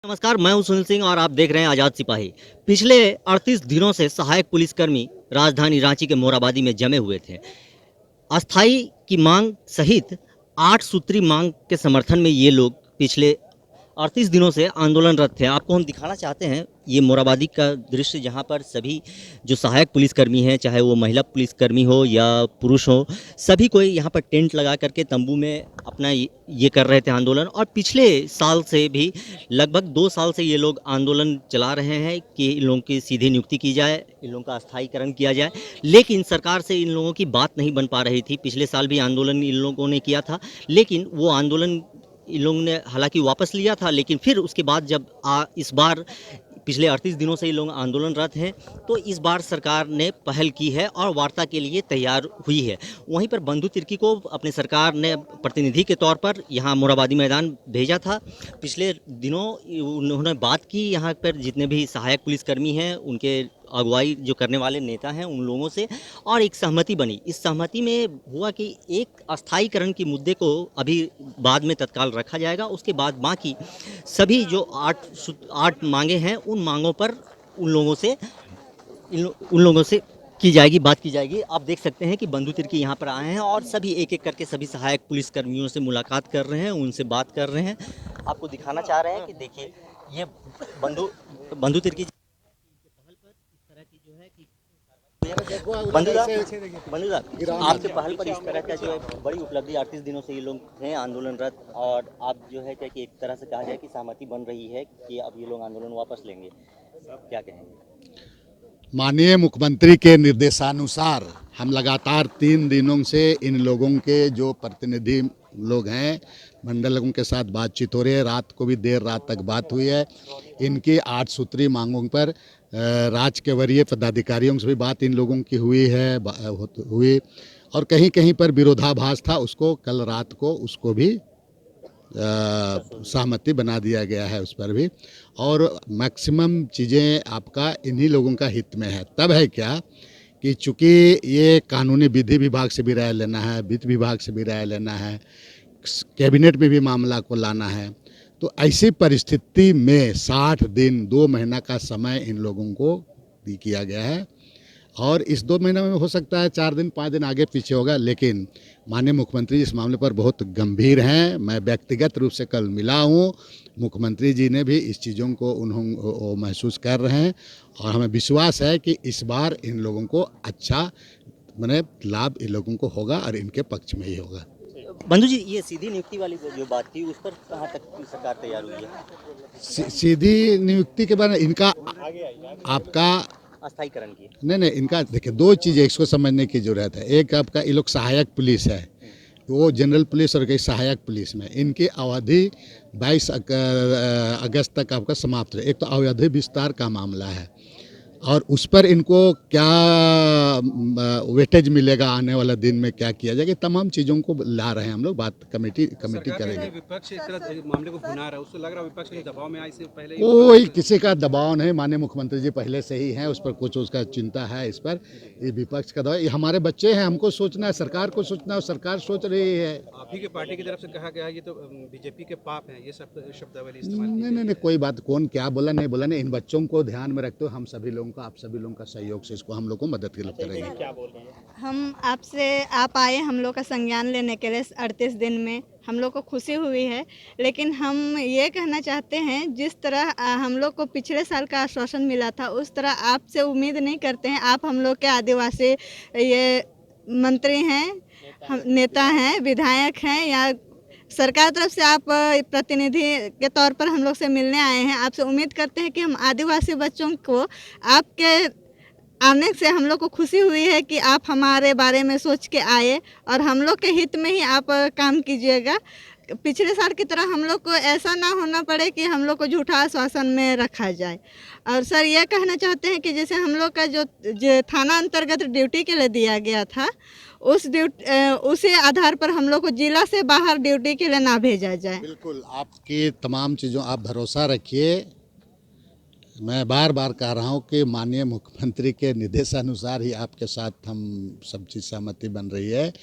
नमस्कार, मैं हूं सुनील सिंह और आप देख रहे हैं आज़ाद सिपाही। पिछले 38 दिनों से सहायक पुलिसकर्मी राजधानी रांची के मोरहाबादी में जमे हुए थे। अस्थाई की मांग सहित 8 सूत्री मांग के समर्थन में ये लोग पिछले 38 दिनों से आंदोलनरत थे। आपको हम दिखाना चाहते हैं ये मोरहाबादी का दृश्य, जहाँ पर सभी जो सहायक पुलिसकर्मी हैं, चाहे वो महिला पुलिसकर्मी हो या पुरुष हो, सभी कोई यहाँ पर टेंट लगा करके तंबू में अपना ये कर रहे थे आंदोलन। और पिछले साल से भी लगभग 2 साल से ये लोग आंदोलन चला रहे हैं कि इन लोगों की सीधी नियुक्ति की जाए, इन लोगों का अस्थायीकरण किया जाए। लेकिन सरकार से इन लोगों की बात नहीं बन पा रही थी। पिछले साल भी आंदोलन इन लोगों ने किया था, लेकिन वो आंदोलन इन लोगों ने हालांकि वापस लिया था। लेकिन फिर उसके बाद जब इस बार पिछले 38 दिनों से ये लोग आंदोलनरत हैं, तो इस बार सरकार ने पहल की है और वार्ता के लिए तैयार हुई है। वहीं पर बंधु तिर्की को अपने सरकार ने प्रतिनिधि के तौर पर यहाँ मोरहाबादी मैदान भेजा था। पिछले दिनों उन्होंने बात की यहाँ पर जितने भी सहायक पुलिसकर्मी हैं, उनके अगुवाई जो करने वाले नेता हैं, उन लोगों से, और एक सहमति बनी। इस सहमति में हुआ कि एक अस्थायीकरण के मुद्दे को अभी बाद में तत्काल रखा जाएगा। उसके बाद बाकी सभी जो आठ मांगे हैं, उन मांगों पर उन लोगों से की जाएगी, बात की जाएगी। आप देख सकते हैं कि बंधु तिर्की यहाँ पर आए हैं और सभी एक एक करके सभी सहायक पुलिसकर्मियों से मुलाकात कर रहे हैं, उनसे बात कर रहे हैं। आपको दिखाना चाह रहे हैं कि देखिए ये बंधु बंधु तिर्की बंधुदा बंधुदा आपके पहल पर इस तरह का जो है बड़ी उपलब्धि, 38 दिनों से ये लोग हैं आंदोलनरत, और आप जो है क्या कि एक तरह से कहा जाए कि सहमति बन रही है कि अब ये लोग आंदोलन वापस लेंगे, क्या कहेंगे? माननीय मुख्यमंत्री के निर्देशानुसार हम लगातार 3 दिनों से इन लोगों के जो प्रतिनिधि लोग हैं, मंडलों के साथ बातचीत हो रही है। रात को भी देर रात तक बात हुई है। इनकी 8 सूत्री मांगों पर राज्य के वरीय पदाधिकारियों से भी बात इन लोगों की हुई और कहीं कहीं पर विरोधाभास था, उसको कल रात को उसको भी सहमति बना दिया गया है उस पर भी। और मैक्सिमम चीज़ें आपका इन्हीं लोगों का हित में है। तब है क्या कि चूँकि ये कानूनी विधि विभाग से भी राय लेना है, वित्त विभाग से भी राय लेना है, कैबिनेट में भी मामला को लाना है, तो ऐसी परिस्थिति में 60 दिन 2 महीना का समय इन लोगों को किया गया है। और इस 2 महीने में हो सकता है 4 दिन 5 दिन आगे पीछे होगा, लेकिन माननीय मुख्यमंत्री इस मामले पर बहुत गंभीर हैं। मैं व्यक्तिगत रूप से कल मिला हूँ, मुख्यमंत्री जी ने भी इस चीज़ों को उन्होंने महसूस कर रहे हैं और हमें विश्वास है कि इस बार इन लोगों को अच्छा माने लाभ इन लोगों को होगा और इनके पक्ष में ही होगा। बंधु जी, ये सीधी नियुक्ति वाली जो बात थी, उस पर कहाँ तक सरकार तैयार हुई है? सीधी नियुक्ति के बारे में इनका आपका अस्थायीकरण की नहीं, इनका देखिए 2 चीज़ें इसको समझने की ज़रूरत है। एक आपका ये लोग सहायक पुलिस है, वो जनरल पुलिस और कई सहायक पुलिस में इनकी अवधि 22 अगस्त तक आपका समाप्त है। एक तो अवधि विस्तार का मामला है और उस पर इनको क्या वेटेज मिलेगा, आने वाला दिन में क्या किया जाएगा, तमाम चीज़ों को ला रहे हैं हम लोग, बात कमेटी करेंगे। विपक्ष इस तरह मामले को भुना रहा है, उससे लग रहा है विपक्ष के दबाव में आई से पहले कोई किसी का दबाव नहीं, माननीय मुख्यमंत्री जी पहले से ही हैं, उस पर कुछ उसका चिंता है। इस पर ये विपक्ष का दबाव, ये हमारे बच्चे हैं, हमको सोचना है, सरकार को सोचना है और सरकार सोच रही है। आप ही के पार्टी की तरफ से कहा गया है ये तो बीजेपी के पाप हैं, ये सब शब्दावली नहीं, कोई बात, कौन क्या बोला नहीं बोला नहीं, इन बच्चों को ध्यान में रखते हुए हम सभी लोगों का, आप सभी लोगों का सहयोग से इसको हम लोग को मदद करेंगे। क्या बोल रहे हैं? हम आपसे आप आए हम लोग का संज्ञान लेने के लिए 38 दिन में हम लोग को खुशी हुई है। लेकिन हम ये कहना चाहते हैं, जिस तरह हम लोग को पिछले साल का आश्वासन मिला था, उस तरह आपसे उम्मीद नहीं करते हैं। आप हम लोग के आदिवासी ये मंत्री हैं, हम नेता हैं, विधायक हैं, या सरकार तरफ से आप प्रतिनिधि के तौर पर हम लोग से मिलने आए हैं। आपसे उम्मीद करते हैं कि हम आदिवासी बच्चों को आपके आने से हम लोग को खुशी हुई है कि आप हमारे बारे में सोच के आए और हम लोग के हित में ही आप काम कीजिएगा। पिछले साल की तरह हम लोग को ऐसा ना होना पड़े कि हम लोग को झूठा आश्वासन में रखा जाए। और सर ये कहना चाहते हैं कि जैसे हम लोग का जो थाना अंतर्गत ड्यूटी के लिए दिया गया था, उसी आधार पर हम लोग को जिला से बाहर ड्यूटी के लिए ना भेजा जाए। बिल्कुल, आपकी तमाम चीज़ों आप भरोसा रखिए। मैं बार बार कह रहा हूँ कि माननीय मुख्यमंत्री के निर्देशानुसार ही आपके साथ हम सब चीज़ सहमति बन रही है।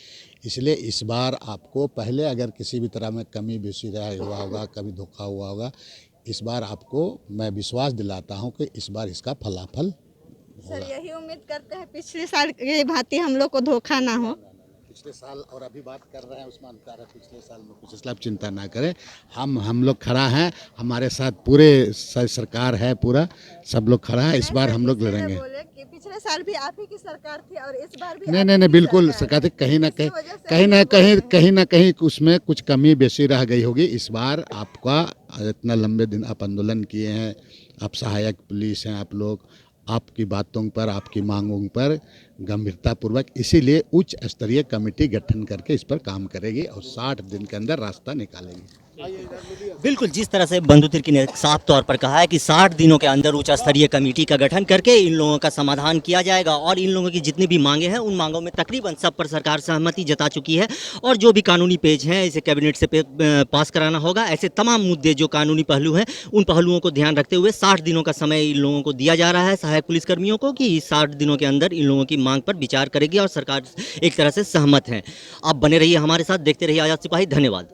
इसलिए इस बार आपको पहले अगर किसी भी तरह में कमी बेसी हुआ होगा, कभी धोखा हुआ होगा, इस बार आपको मैं विश्वास दिलाता हूं कि इस बार इसका फलाफल सर यही उम्मीद करते हैं पिछले साल के भांति हम लोग को धोखा ना हो। पिछले साल और अभी बात कर रहे हैं उस्मान तारा पिछले साल में कुछ, इसलिए आप चिंता ना करें। हम लोग खड़ा हैं, हमारे साथ पूरे सरकार है, पूरा सब लोग खड़ा है। इस बार हम लोग लड़ेंगे। बोले कि पिछले साल भी आप ही की सरकार थी और इस बार भी नहीं नहीं नहीं, बिल्कुल सरकार कहीं ना कहीं उसमें कुछ कमी बेसी रह गई होगी। इस बार आपका इतना लंबे दिन आप आंदोलन किए हैं, आप सहायक पुलिस हैं, आप लोग आपकी बातों पर, आपकी मांगों पर गंभीरतापूर्वक, इसीलिए उच्च स्तरीय कमेटी गठन करके इस पर काम करेगी और 60 दिन के अंदर रास्ता निकालेगी। बिल्कुल, जिस तरह से बंधु तिर्की ने साफ तौर पर कहा है कि 60 दिनों के अंदर उच्च स्तरीय कमेटी का गठन करके इन लोगों का समाधान किया जाएगा और इन लोगों की जितनी भी मांगे हैं उन मांगों में तकरीबन सब पर सरकार सहमति जता चुकी है और जो भी कानूनी पेज हैं इसे कैबिनेट से पास कराना होगा। ऐसे तमाम मुद्दे जो कानूनी पहलू हैं उन पहलुओं को ध्यान रखते हुए 60 दिनों का समय इन लोगों को दिया जा रहा है, सहायक पुलिसकर्मियों को, कि 60 दिनों के अंदर इन लोगों की मांग पर विचार करेगी और सरकार एक तरह से सहमत है। आप बने रहिए हमारे साथ, देखते रहिए आज़ाद सिपाही। धन्यवाद।